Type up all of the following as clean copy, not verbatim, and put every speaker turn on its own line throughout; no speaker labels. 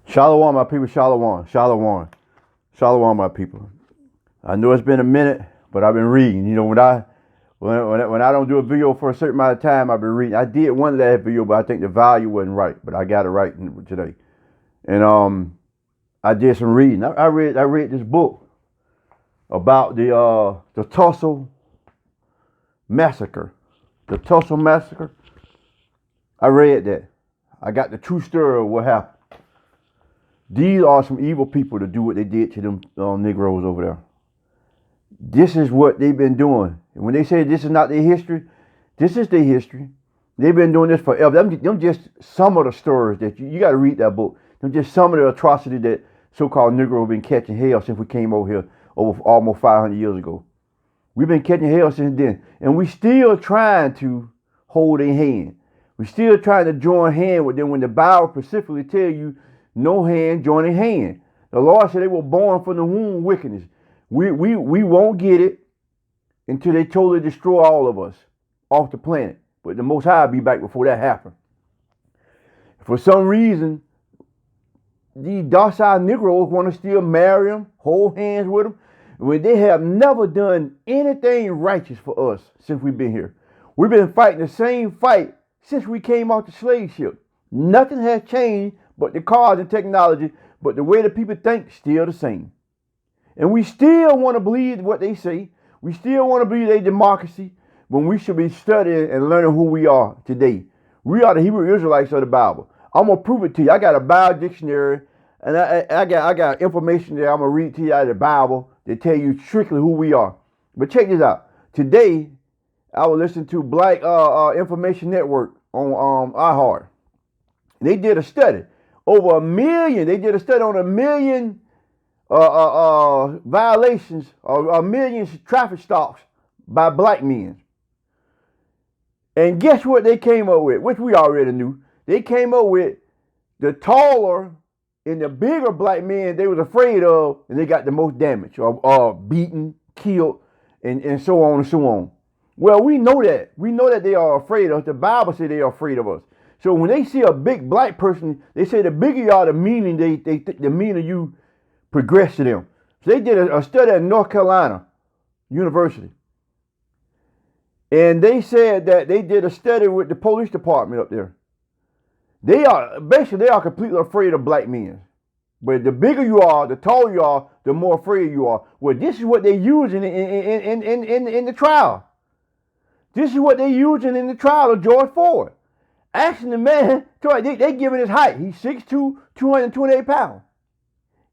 Shalom, my people. Shalom. Shalom. Shalom, my people. I know it's been a minute, but I've been reading. You know, when I don't do a video for a certain amount of time, I've been reading. I did one last video, but I think the value wasn't right. But I got it right today. And I did some reading. I read this book about the Tulsa massacre. The Tulsa massacre. I read that. I got the true story of what happened. These are some evil people to do what they did to them Negroes over there. This is what they've been doing. And when they say this is not their history, this is their history. They've been doing this forever. Them just some of the stories that you got to read that book. Them just some of the atrocity that so-called Negroes have been catching hell since we came over here over almost 500 years ago. We've been catching hell since then. And we still trying to hold their hand. We still trying to join hand with them when the Bible specifically tell you no hand joining hand. The Lord said they were born from the womb wickedness. We won't get it until they totally destroy all of us off the planet. But the Most High will be back before that happens. For some reason, these docile Negroes want to still marry them, hold hands with them, when they have never done anything righteous for us since we've been here. We've been fighting the same fight since we came off the slave ship. Nothing has changed but the cars and technology, but the way the people think still the same. And we still want to believe what they say. We still want to believe they democracy when we should be studying and learning who we are today. We are the Hebrew Israelites of the Bible. I'm going to prove it to you. I got a Bible dictionary, and I got information that I'm going to read to you out of the Bible that tell you strictly who we are. But check this out. Today, I was listening to Black Information Network on iHeart. They did a study. Over 1 million. They did a study on 1 million violations or 1 million traffic stops by black men. And guess what they came up with, which we already knew. They came up with the taller and the bigger black men they was afraid of, and they got the most damage, or beaten, killed, and so on and so on. Well, we know that. We know that they are afraid of us. The Bible says they are afraid of us. So when they see a big black person, they say the bigger you are, the meaner the meaner you progress to them. So they did a study at North Carolina University. And they said that they did a study with the police department up there. They are completely afraid of black men. But the bigger you are, the taller you are, the more afraid you are. Well, this is what they using in the trial. This is what they using in the trial of George Floyd. Asking the man, they giving his height. He's 6'2", 228 pounds.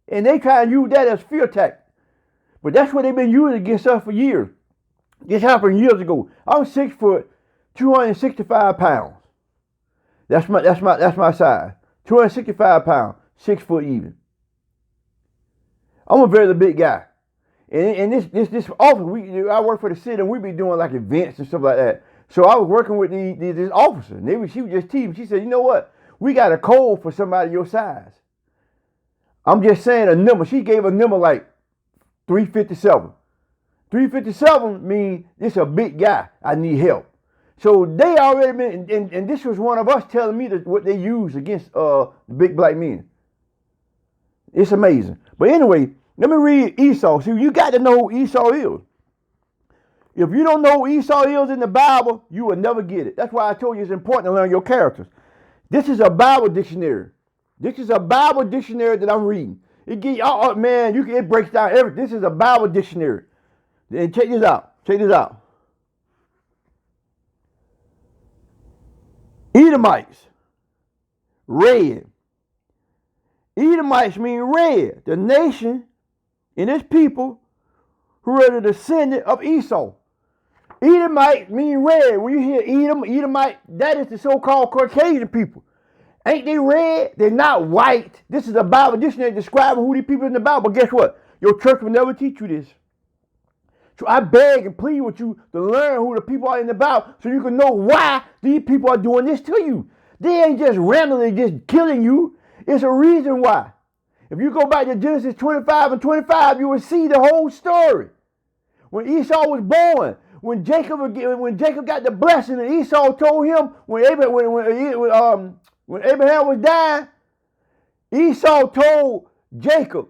And they try to use that as fear tactic. But that's what they've been using against us for years. This happened years ago. I'm 6 foot, 265 pounds. That's my size. 265 pounds, 6 foot even. I'm a very big guy. And this office, I work for the city, and we be doing like events and stuff like that. So I was working with this officer, and she was just teasing. She said, you know what? We got a code for somebody your size. I'm just saying a number. She gave a number like 357. 357 means this a big guy. I need help. So they already been, and this was one of us telling me what they use against big black men. It's amazing. But anyway, let me read Esau. See, you got to know who Esau is. If you don't know who Esau is in the Bible, you will never get it. That's why I told you it's important to learn your characters. This is a Bible dictionary. This is a Bible dictionary that I'm reading. It breaks down everything. This is a Bible dictionary. And check this out. Check this out. Edomites, red. Edomites mean red. The nation and its people who are the descendant of Esau. Edomite mean red. When you hear Edomite, that is the so-called Caucasian people. Ain't they red? They're not white. This is a Bible dictionary describing who these people in the Bible. But guess what? Your church will never teach you this. So I beg and plead with you to learn who the people are in the Bible so you can know why these people are doing this to you. They ain't just randomly just killing you. It's a reason why. If you go back to Genesis 25 and 25, you will see the whole story. When Esau was born, when Jacob got the blessing, and Esau told him when Abraham was dying, Esau told Jacob,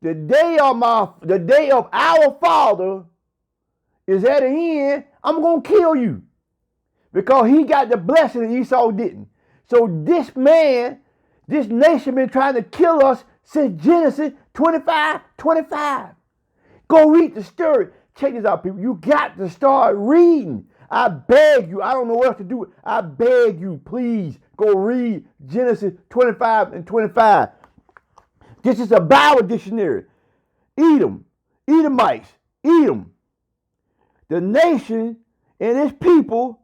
the day of our father is at an end. I'm going to kill you. Because he got the blessing and Esau didn't. So this nation been trying to kill us since Genesis 25:25. Go read the story. Check this out, people. You got to start reading. I beg you. I don't know what else to do. I beg you, please go read Genesis 25:25. This is a Bible dictionary. Edom, Edomites, Edom. The nation and its people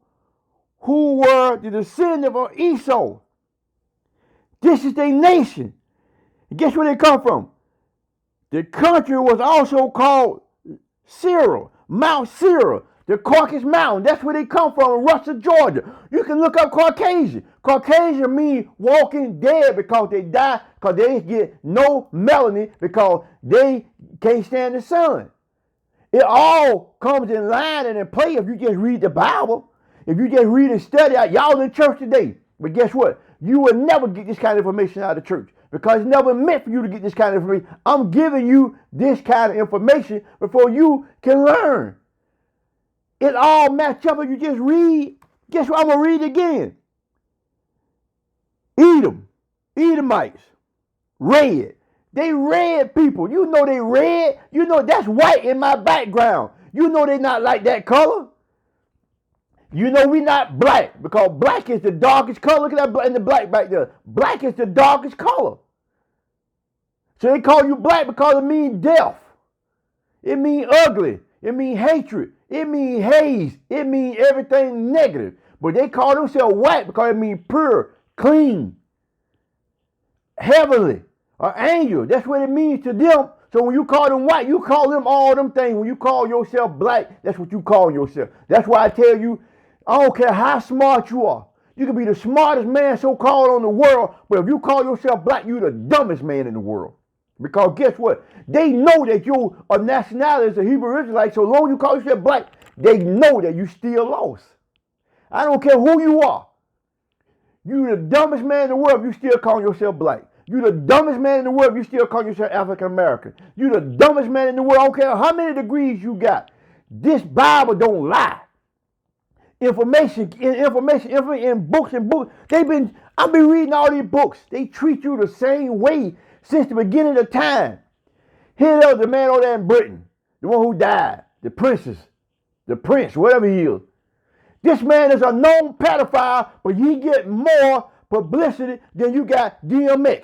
who were the descendant of Esau. This is their nation. And guess where they come from? The country was also called Seir, Mount Seir, the Caucasus Mountain. That's where they come from, in Russell, Georgia. You can look up Caucasian. Caucasian means walking dead because they die, because they get no melanin, because they can't stand the sun. It all comes in line and in play if you just read the Bible. If you just read and study out, y'all in church today. But guess what? You will never get this kind of information out of church because it's never meant for you to get this kind of information. I'm giving you this kind of information before you can learn. It all match up if you just read. Guess what? I'm going to read it again. Edom, Edomites, red. They red people. You know they red. You know that's white in my background. You know they not like that color. You know we not black because black is the darkest color. Look at that in the black back there. Black is the darkest color. So they call you black because it means death. It means ugly. It means hatred. It means haze. It means everything negative. But they call themselves white because it means pure, clean, heavenly, or angel. That's what it means to them. So when you call them white, you call them all them things. When you call yourself black, that's what you call yourself. That's why I tell you, I don't care how smart you are. You can be the smartest man so-called on the world, but if you call yourself black, you're the dumbest man in the world. Because guess what? They know that you're a nationality as a Hebrew Israelite, so long as you call yourself black, they know that you still lost. I don't care who you are. You're the dumbest man in the world if you still call yourself black. You're the dumbest man in the world if you still call yourself African American. You're the dumbest man in the world. I don't care how many degrees you got. This Bible don't lie. Information in books and books. I've been reading all these books. They treat you the same way since the beginning of time. Here was the man over there in Britain, the one who died, the prince, whatever he is. This man is a known pedophile, but he get more publicity than you got DMX,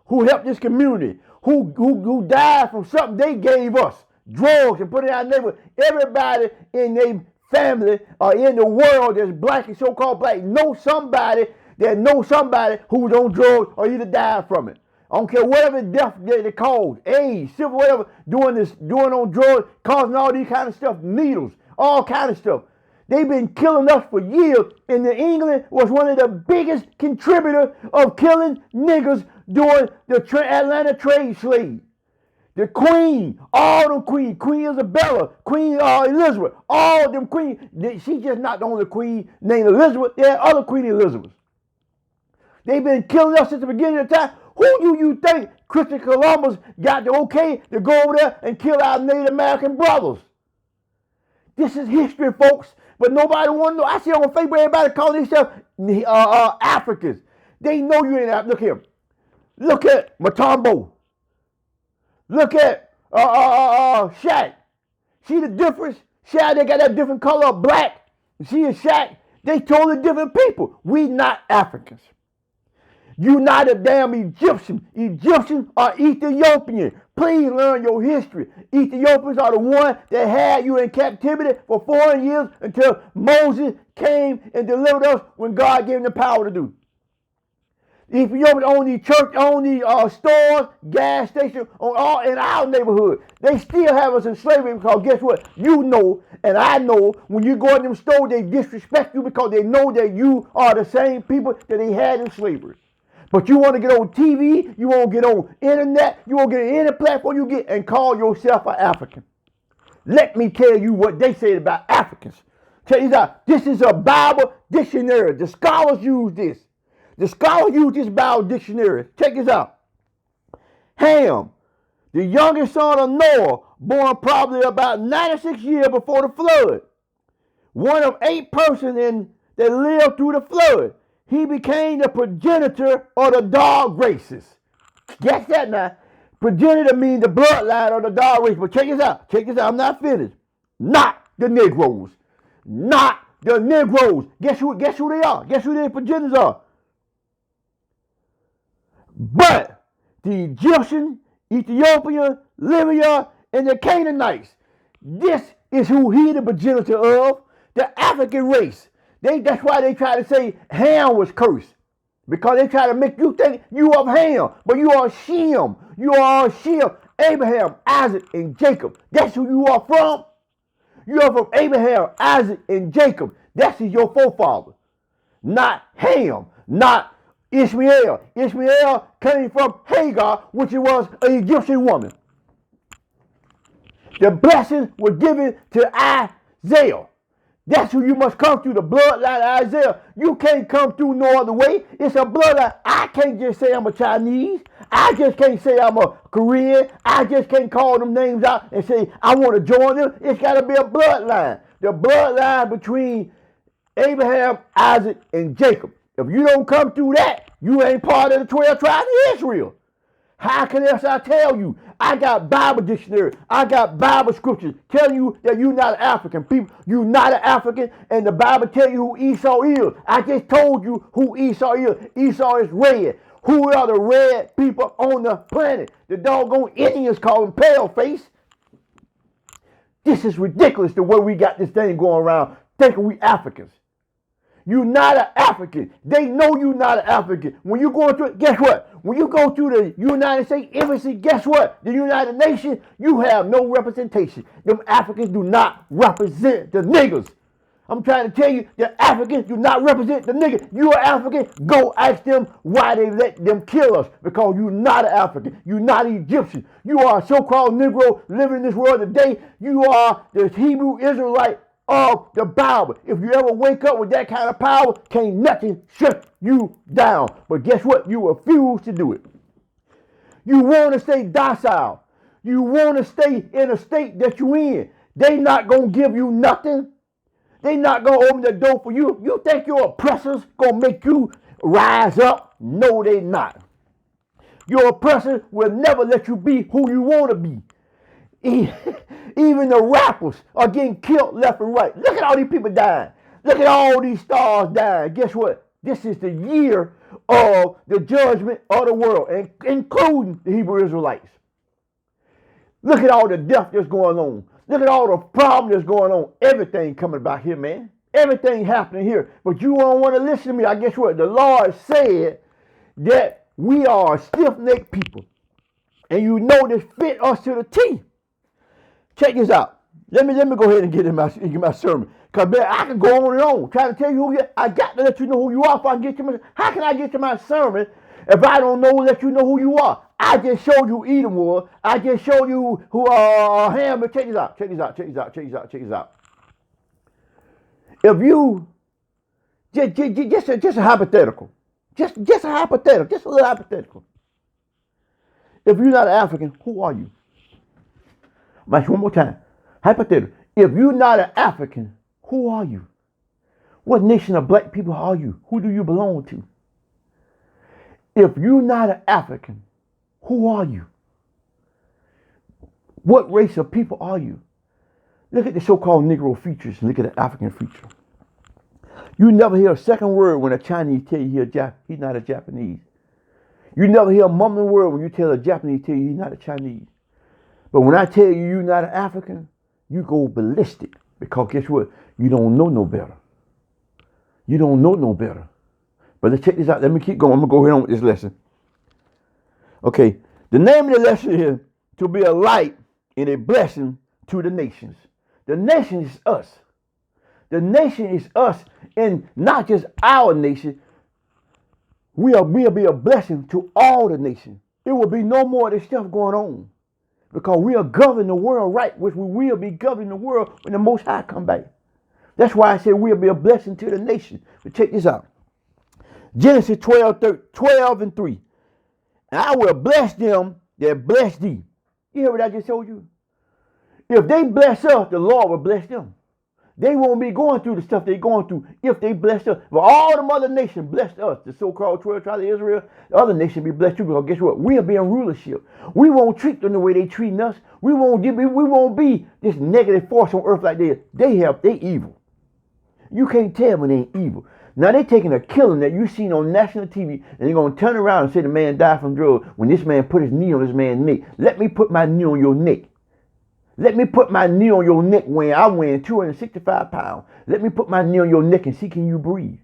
who helped this community, who died from something they gave us, drugs, and put it in our neighborhood. Everybody in their family or in the world that's black and so-called black knows somebody who's on drugs or either died from it. I don't care whatever death they cause, AIDS, civil, whatever, doing on drugs, causing all these kind of stuff, needles, all kind of stuff. They've been killing us for years, and England was one of the biggest contributors of killing niggas during the Atlanta trade slave. The Queen, all them Queen Isabella, Queen Elizabeth, all them Queen. She's just not the only Queen named Elizabeth. There are other Queen Elizabeths. They've been killing us since the beginning of time. Who do you think Christopher Columbus got the okay to go over there and kill our Native American brothers? This is history, folks. But nobody want to know. I see on Facebook everybody calling themselves Africans. They know you ain't African. Look here. Look at Matumbo. Look at Shaq. See the difference? Shaq, they got that different color of black. See and Shaq, they totally different people. We not Africans. You not a damn Egyptian. Egyptians are Ethiopian. Please learn your history. Ethiopians are the ones that had you in captivity for 400 years until Moses came and delivered us when God gave him the power to do. Ethiopians own these church, own these stores, gas stations, all in our neighborhood. They still have us in slavery because guess what? You know, and I know, when you go in them stores, they disrespect you because they know that you are the same people that they had in slavery. But you want to get on TV, you want to get on internet, you want to get on any platform you get and call yourself an African. Let me tell you what they say about Africans. Check this out. This is a Bible dictionary. The scholars use this. The scholar used this Bible dictionary. Check this out. Ham, the youngest son of Noah, born probably about 96 years before the flood. One of 8 persons that lived through the flood. He became the progenitor of the dog races. Guess that now. Progenitor means the bloodline of the dog race. But check this out. Check this out. I'm not finished. Not the Negroes. Not the Negroes. Guess who they are? Guess who their progenitors are? But the Egyptian, Ethiopian, Libya, and the Canaanites. This is who he the progenitor of. The African race. That's why they try to say Ham was cursed. Because they try to make you think you of Ham. But you are Shem. You are Shem. Abraham, Isaac, and Jacob. That's who you are from. You are from Abraham, Isaac, and Jacob. That's your forefather. Not Ham. Not Ishmael. Ishmael came from Hagar, which was an Egyptian woman. The blessings were given to Isaiah. That's who you must come through, the bloodline of Isaiah. You can't come through no other way. It's a bloodline. I can't just say I'm a Chinese. I just can't say I'm a Korean. I just can't call them names out and say I want to join them. It's got to be a bloodline. The bloodline between Abraham, Isaac, and Jacob. If you don't come through that, you ain't part of the 12 tribes of Israel. How can else I tell you? I got Bible dictionary. I got Bible scriptures telling you that you're not an African. People, you're not an African, and the Bible tell you who Esau is. I just told you who Esau is. Esau is red. Who are the red people on the planet? The doggone Indians call them pale face. This is ridiculous the way we got this thing going around thinking we Africans. You're not an African. They know you're not an African. When you're going through, guess what? When you go through the United States Embassy, guess what? The United Nations, you have no representation. Them Africans do not represent the niggers. I'm trying to tell you, the Africans do not represent the niggers. You are African, go ask them why they let them kill us. Because you're not an African. You're not Egyptian. You are a so-called Negro living in this world today. You are the Hebrew Israelite of the Bible. If you ever wake up with that kind of power, can't nothing shut you down. But guess what? You refuse to do it. You want to stay docile. You want to stay in a state that you're in. They not going to give you nothing. They not going to open the door for you. You think your oppressors going to make you rise up? No, they not. Your oppressor will never let you be who you want to be. Even the rappers are getting killed left and right. Look at all these people dying. Look at all these stars dying. Guess what? This is the year of the judgment of the world, including the Hebrew Israelites. Look at all the death that's going on. Look at all the problems that's going on. Everything coming about here, man. Everything happening here. But you don't want to listen to me. I guess what? The Lord said that we are a stiff-necked people. And you know this fit us to the T. Check this out. Let me go ahead and get in my sermon. Because I can go on and on trying to tell you who you are. I got to let you know who you are if I can get to my. How can I get to my sermon if I don't let you know who you are? I just showed you who Edom was. I just showed you who Ham. But check this out. Check this out. Check this out. Check this out. Check this out. If you just a hypothetical. Just a hypothetical. Just a little hypothetical. If you're not an African, who are you? One more time. Hypothetical. If you're not an African, who are you? What nation of black people are you? Who do you belong to? If you're not an African, who are you? What race of people are you? Look at the so-called Negro features and look at the African feature. You never hear a second word when a Chinese tell you he's not a Japanese. You never hear a mumbling word when you tell a Japanese tell you he's not a Chinese. But when I tell you you're not an African, you go ballistic. Because guess what? You don't know no better. You don't know no better. But let's check this out. Let me keep going. I'm going to go ahead on with this lesson. Okay. The name of the lesson is to be a light and a blessing to the nations. The nation is us. The nation is us, and not just our nation. We'll be a blessing to all the nations. It will be no more of this stuff going on. Because we'll govern the world right, which we will be governing the world when the Most High come back. That's why I said we'll be a blessing to the nation. But check this out. Genesis 12 and 3. And I will bless them that bless thee. You hear what I just told you? If they bless us, the Lord will bless them. They won't be going through the stuff they're going through if they bless us. But all the other nations blessed us, the so-called 12 tribes of Israel, the other nations be blessed too. Because guess what? We'll be in rulership. We won't treat them the way they treating us. We won't be this negative force on earth like they evil. You can't tell when they ain't evil. Now they taking a killing that you seen on national TV and they're going to turn around and say the man died from drugs when this man put his knee on this man's neck. Let me put my knee on your neck. Let me put my knee on your neck when I weigh 265 pounds. Let me put my knee on your neck and see can you breathe.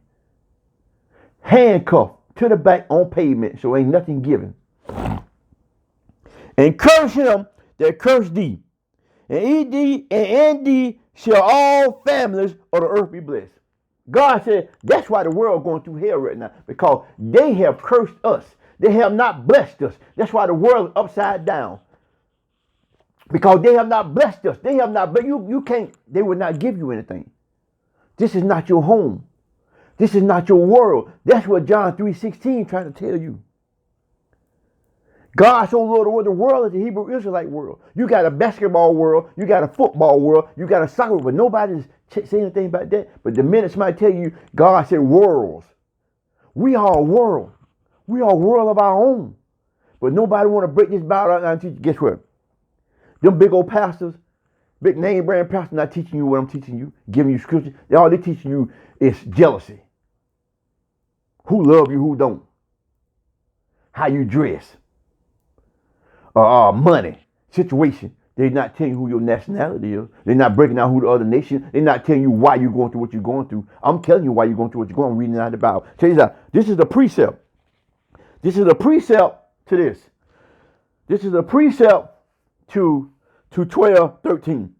Handcuffed to the back on pavement so ain't nothing given. And curse him that curse thee. And in thee shall all families of the earth be blessed. God said that's why the world going through hell right now. Because they have cursed us. They have not blessed us. That's why the world is upside down. Because they have not blessed us. They have not, but you can't, they will not give you anything. This is not your home. This is not your world. That's what John 3:16 trying to tell you. God so loved the world is the Hebrew Israelite world. You got a basketball world. You got a football world. You got a soccer world. But nobody's saying anything about that. But the minute somebody tell you, God said worlds. We are a world. We are a world of our own. But nobody want to break this Bible out and teach you. Guess what? Them big old pastors, big name brand pastors not teaching you what I'm teaching you, giving you scripture. All they teaching you is jealousy. Who love you, who don't. How you dress. Money, situation. They're not telling you who your nationality is. They're not breaking down who the other nation. They're not telling you why you're going through what you're going through. I'm telling you why you're going through what you're going through. I'm reading out the Bible. Tell you that. This is the precept. This is a precept to this. This is a precept to 12:13.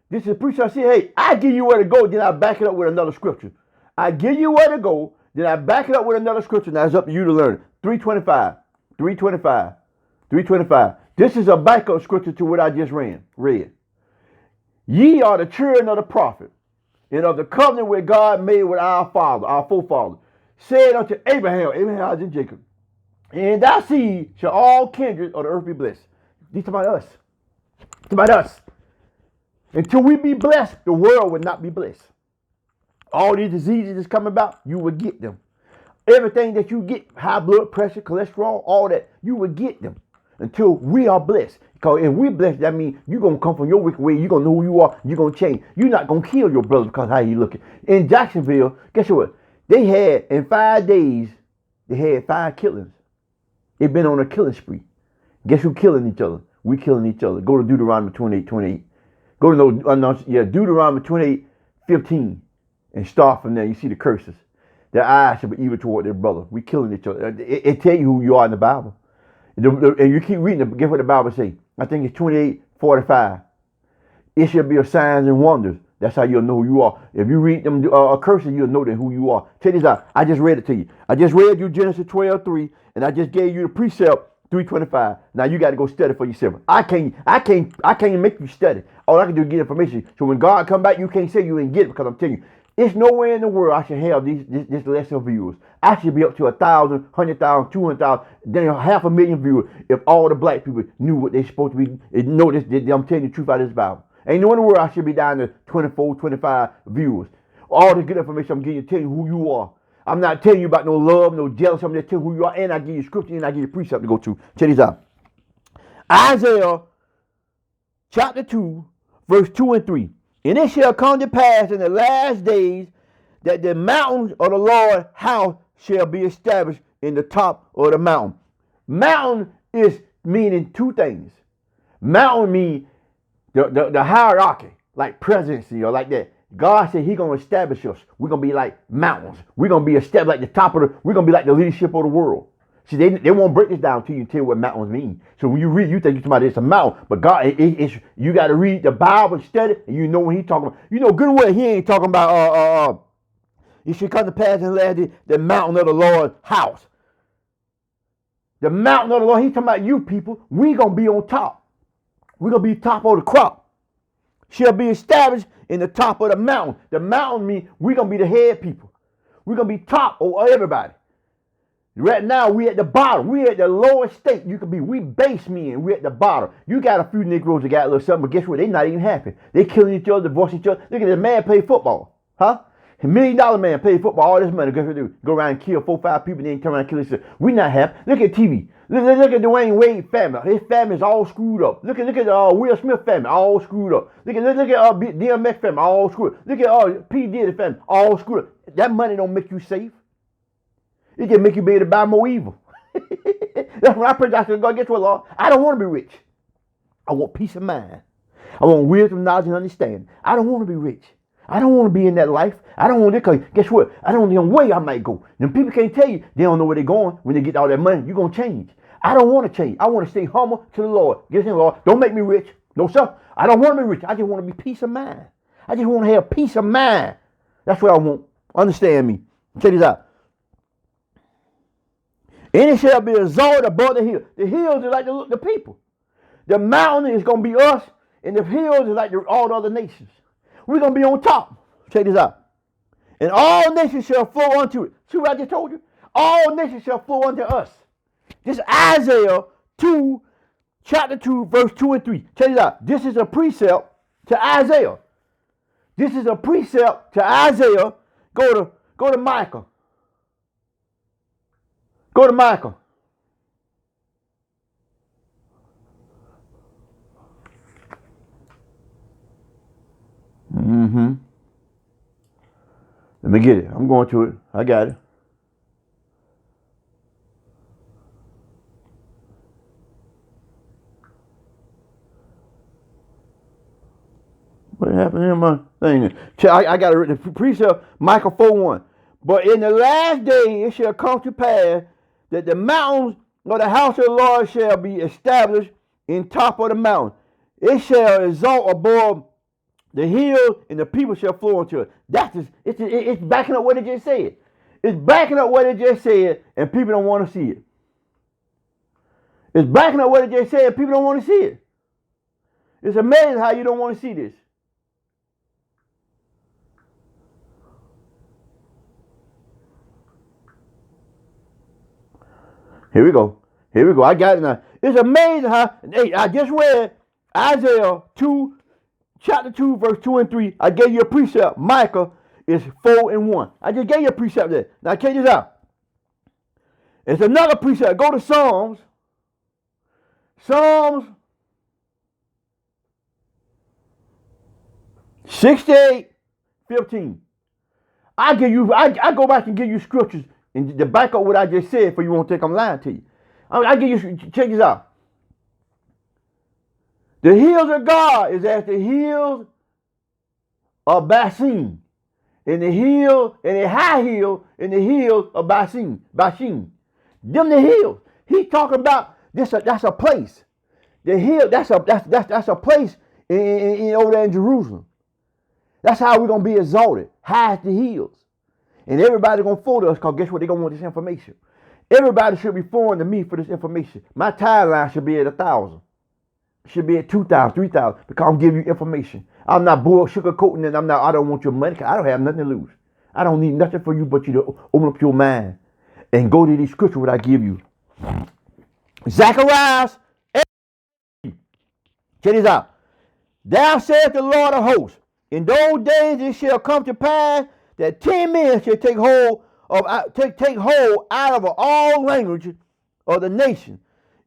This is a precept. I say, hey, I give you where to go, then I back it up with another scripture. I give you where to go, then I back it up with another scripture. Now it's up to you to learn it. 325. This is a backup scripture to what I just read. Ye are the children of the prophet, and of the covenant which God made with our father, our forefather, said unto Abraham, Isaac, and Jacob, and thy seed shall all kindreds of the earth be blessed. These are about us. It's about us. Until we be blessed, the world will not be blessed. All these diseases that's coming about, you will get them. Everything that you get, high blood pressure, cholesterol, all that, you will get them until we are blessed. Because if we blessed, that means you're going to come from your wicked way. You're going to know who you are. You're going to change. You're not going to kill your brother because how you looking. In Jacksonville, guess what? They had, in 5 days, they had 5 killings. They've been on a killing spree. Guess who killing each other? We killing each other. Go to Deuteronomy 28:28. Go to Deuteronomy 28:15 and start from there. You see the curses. Their eyes shall be evil toward their brother. We killing each other. It tell you who you are in the Bible. And you keep reading it. Guess what the Bible say? I think it's 28:45. It shall be a signs and wonders. That's how you'll know who you are. If you read them curses, you'll know then who you are. Check this out. I just read it to you. I just read you Genesis 12:3, and I just gave you the precept 3:25. Now you got to go study for yourself. I can't make you study. All I can do is get information. So when God come back, you can't say you didn't get it because I'm telling you, it's nowhere in the world I should have this lesson of viewers. I should be up to 1,000, 100,000, 200,000, then 500,000 viewers if all the black people knew what they're supposed to be. Know this. I'm telling you the truth out of this Bible. Ain't no in the world I should be down to 24, 25 viewers. All the good information I'm giving you, telling you who you are. I'm not telling you about no love, no jealousy. I'm just telling you who you are, and I give you scripture, and I give you precept to go to. Check this out. Isaiah chapter 2, verse 2 and 3. And it shall come to pass in the last days that the mountains of the Lord's house shall be established in the top of the mountain. Mountain is meaning 2 things. Mountain means the hierarchy, like presidency or like that. God said He's going to establish us. We're going to be like mountains. We're going to be established like the top of we're going to be like the leadership of the world. See, they won't break this down to you and tell you what mountains mean. So when you read, you think you're talking about it's a mountain. But God, you got to read the Bible and study, and you know when He's talking about. You know good well He ain't talking about, it should come to pass in the last day, the mountain of the Lord's house. The mountain of the Lord, He's talking about you people. We're going to be on top. We're going to be top of the crop. Shall be established in the top of the mountain. The mountain means we're going to be the head people. We're going to be top over everybody. Right now, we at the bottom. We at the lowest state you could be. We base men. We at the bottom. You got a few Negroes that got a little something, but guess what? They not even happy. They killing each other, divorcing each other. Look at this man play football. Huh? $1 million man play football, all this money. Guess what they do? Go around and kill 4 or 5 people, then turn around and kill each other. We not happy. Look at TV. Look at Dwayne Wade family. His family's all screwed up. Look at Will Smith family, all screwed up. Look at DMX family, all screwed up. Look at P. Diddy family, all screwed up. That money don't make you safe. It just make you be able to buy more evil. That's what I pray. I said, God, guess what, Lord? I don't want to be rich. I want peace of mind. I want wisdom, knowledge, and understanding. I don't want to be rich. I don't want to be in that life. I don't want to, because guess what? I don't know where I might go. Them people can't tell you. They don't know where they're going. When they get all that money, you're going to change. I don't want to change. I want to stay humble to the Lord. Guess what, Lord? Don't make me rich. No, sir. I don't want to be rich. I just want to be peace of mind. I just want to have peace of mind. That's what I want. Understand me. Check this out. And it shall be exalted above the hill. The hills are like the people. The mountain is going to be us, and the hills is like all the other nations. We're going to be on top. Check this out. And all nations shall flow unto it. See what I just told you? All nations shall flow unto us. This is Isaiah 2, chapter 2, verse 2 and 3. Check this out. This is a precept to Isaiah. This is a precept to Isaiah. Go to Micah. Go to Micah. Let me get it. I'm going to it. I got it. What happened in my thing? I got it written. Precept, Micah 4:1. But in the last day it shall come to pass that the mountains of the house of the Lord shall be established in top of the mountain. It shall exalt above the hills, and the people shall flow into it. It's backing up what it just said. It's backing up what it just said, and people don't want to see it. It's backing up what it just said, and people don't want to see it. It's amazing how you don't want to see this. Here we go. I got it now. It's amazing how, hey, I just read Isaiah 2, chapter 2, verse 2 and 3. I gave you a precept. Micah is 4 and 1. I just gave you a precept there. Now check this out. It's another precept. Go to Psalms. Psalms 68:15. I go back and give you scriptures and to back up what I just said, for you won't think I'm lying to you. I give you, check this out. The hills of God is as the hills of Bashan, and the hill, and the high hill, and the hills of Bashan. Them the hills. He's talking about this. That's a place. The hill. That's a place in over there in Jerusalem. That's how we're gonna be exalted, high as the hills. And everybody's going to forward us, because guess what? They're going to want this information. Everybody should be forwarding to me for this information. My timeline should be at 1,000. Should be at 2,000, 3,000, because I'm giving you information. I'm not sugarcoating it. I don't want your money, because I don't have nothing to lose. I don't need nothing for you but you to open up your mind and go to these scriptures what I give you. Zechariah, check this out. Thou saith the Lord of hosts, in those days it shall come to pass that 10 men shall take hold out of all languages of the nation,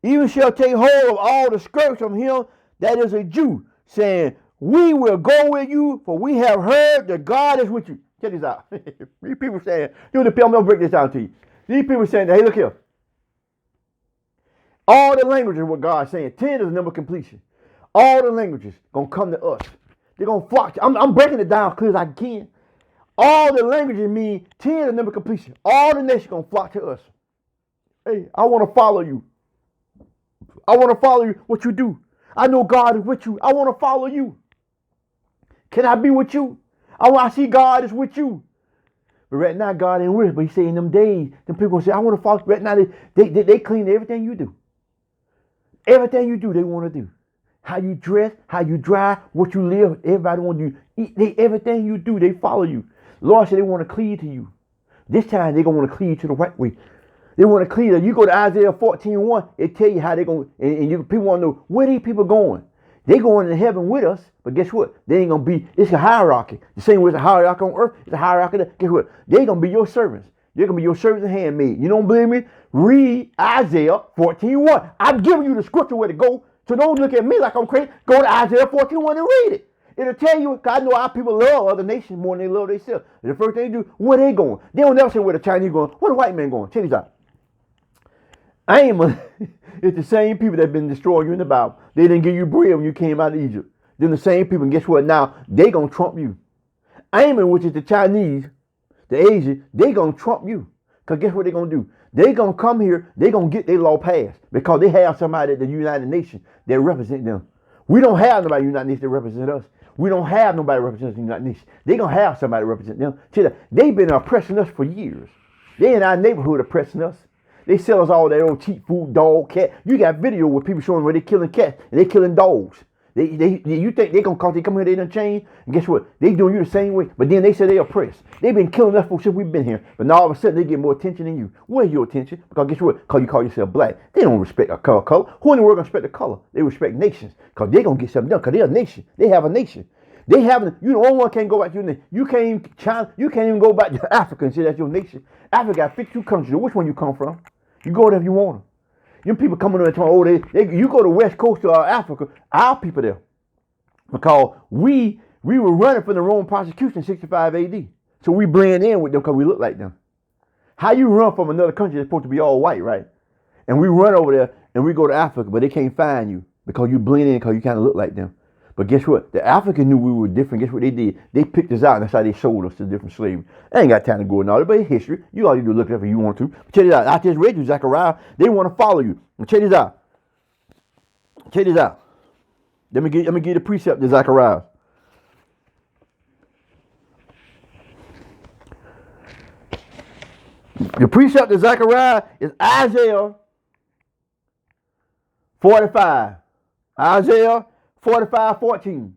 even shall take hold of all the skirts from him that is a Jew, saying, we will go with you, for we have heard that God is with you. Check this out. These people saying, I'm going to break this down to you. These people saying, hey, look here. All the languages what God's saying. 10 is the number of completion. All the languages going to come to us. They're going to flock. I'm breaking it down as clear as I can. All the languages mean 10 is the number of completion. All the nations going to flock to us. Hey, I want to follow you. I want to follow you, what you do. I know God is with you. I want to follow you. Can I be with you? I see God is with you. But right now, God ain't with us. But he say in them days, them people going to say, I want to follow. Right now, they clean everything you do. Everything you do, they want to do. How you dress, how you drive, what you live, everybody want to do. Everything you do, they follow you. Lord said they want to cleave to you. This time, they're going to want to cleave to the right way. They want to clear. You go to Isaiah 14:1, it tell you how they're going, and people want to know where these people going. They going to heaven with us, but guess what? They ain't going to be, it's a hierarchy. The same way it's a hierarchy on earth, it's a hierarchy there. Guess what? They going to be your servants. They're going to be your servants and handmaid. You don't believe me? Read Isaiah 14:1. I'm giving you the scripture where to go, so don't look at me like I'm crazy. Go to Isaiah 14:1 and read it. It'll tell you, because I know our people love other nations more than they love themselves. The first thing they do, where they going? They don't never say where the Chinese going. Where the white man going? Check this out. It's the same people that have been destroying you in the Bible. They didn't give you bread when you came out of Egypt. Then the same people, and guess what? Now, they going to trump you. Ammon, which is the Chinese, the Asian, they going to trump you. Because guess what they going to do? They going to come here, they going to get their law passed. Because they have somebody at the United Nations that represent them. We don't have nobody in the United Nations that represent us. We don't have nobody representing the United Nations. They going to have somebody represent them. They've been oppressing us for years. They in our neighborhood oppressing us. They sell us all that old cheap food, dog, cat. You got video with people showing where they killing cats and they killing dogs. You think they gonna cause they come here, they done change? And guess what? They doing you the same way. But then they say they oppressed. They've been killing us since we've been here. But now all of a sudden they get more attention than you. Where's your attention? Because guess what? Because you call yourself black. They don't respect a color. Who in the world gonna respect the color? They respect nations. Because they gonna get something done. Because they're a nation. They have a nation. They haven't, you the only one can't go back to your nation. You can't China, you can't even go back to Africa and say that's your nation. Africa got 52 countries. Which one you come from? You go there if you want them. Them people coming there and telling, oh, you go to West Coast to Africa, our people there. Because we were running from the Roman prosecution in 65 AD. So we blend in with them because we look like them. How you run from another country that's supposed to be all white, right? And we run over there and we go to Africa, but they can't find you because you blend in because you kind of look like them. But guess what? The Africans knew we were different. Guess what they did? They picked us out, and that's how they sold us to different slavery. I ain't got time to go into all that, but it's history. You all you do look it up if you want to. But check this out. I just read you, Zechariah. They want to follow you. And check this out. Check this out. Let me give you the precept to Zechariah. The precept to Zechariah is Isaiah 45. Isaiah 45:14.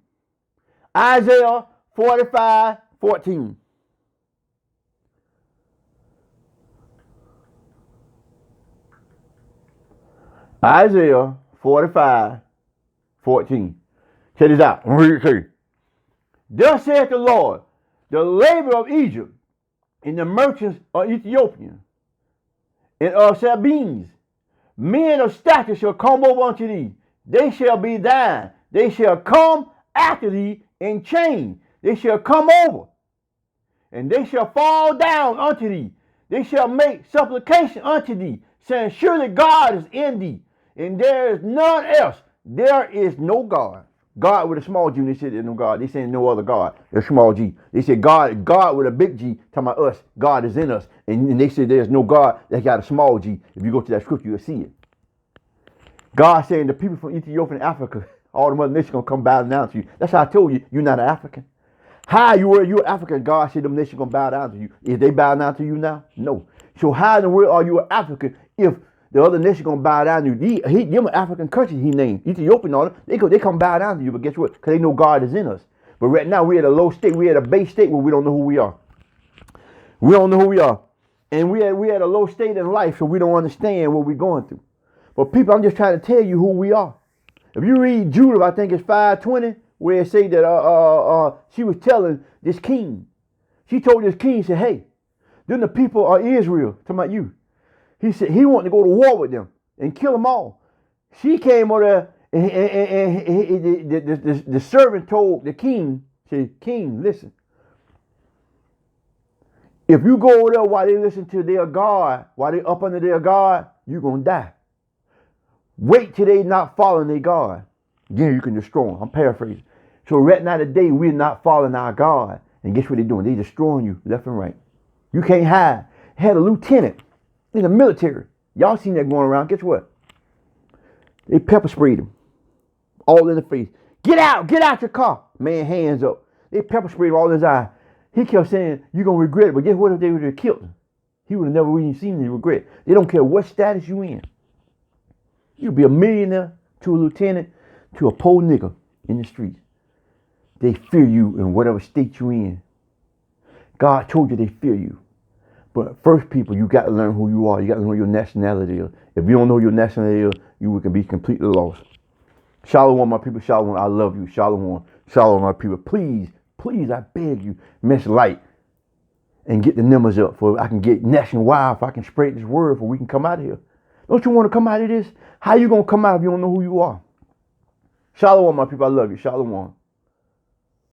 Isaiah 45:14. Isaiah 45:14. Check this out. Read it to you. Thus saith the Lord, the labor of Egypt and the merchants of Ethiopia and of Sabines, men of stature shall come over unto thee. They shall be thine. They shall come after thee in chains. They shall come over, and they shall fall down unto thee. They shall make supplication unto thee, saying, surely God is in thee, and there is none else. There is no God. God with a small g, they said there's no God. They saying no other God. There's small g. They said God with a big G, talking about us. God is in us. And they said there's no God that got a small g. If you go to that scripture, you'll see it. God saying the people from Ethiopia and Africa, all the mother nations going to come bow down to you. That's how I told you, you're not an African. How you're an African, God said them nations going to bow down to you. Is they bow down to you now? No. So how in the world are you an African if the other nation going to bow down to you? Them an African country he named. Ethiopia and all that. They come bow down to you, but guess what? Because they know God is in us. But right now we're at a low state. We're at a base state where we don't know who we are. We don't know who we are. And we're at a low state in life, so we don't understand what we're going through. But people, I'm just trying to tell you who we are. If you read Judah, I think it's 5:20, where it say that she was telling this king. She told this king, said, hey, then the people of Israel, talking about you. He said he wanted to go to war with them and kill them all. She came over there, and the servant told the king, said, king, listen. If you go over there while they listen to their God, while they up under their God, you're going to die. Wait till they not following their God. Then you can destroy them. I'm paraphrasing. So right now today, we're not following our God. And guess what they're doing? They're destroying you left and right. You can't hide. Had a lieutenant in the military. Y'all seen that going around. Guess what? They pepper sprayed him. All in the face. Get out your car. Man, hands up. They pepper sprayed him all in his eye. He kept saying, you're going to regret it. But guess what if they would have killed him? He would have never even seen any regret. They don't care what status you in. You'll be a millionaire to a lieutenant to a poor nigga in the streets. They fear you in whatever state you're in. God told you they fear you. But first, people, you got to learn who you are. You got to know your nationality is. If you don't know your nationality is, you can be completely lost. Shalom, my people. Shalom, I love you. Shalom, shalom, my people. Please, please, I beg you, Miss Light, and get the numbers up for I can get nationwide, if I can spread this word, for we can come out of here. Don't you want to come out of this? How you gonna come out if you don't know who you are? Shalom, my people. I love you. Shalom.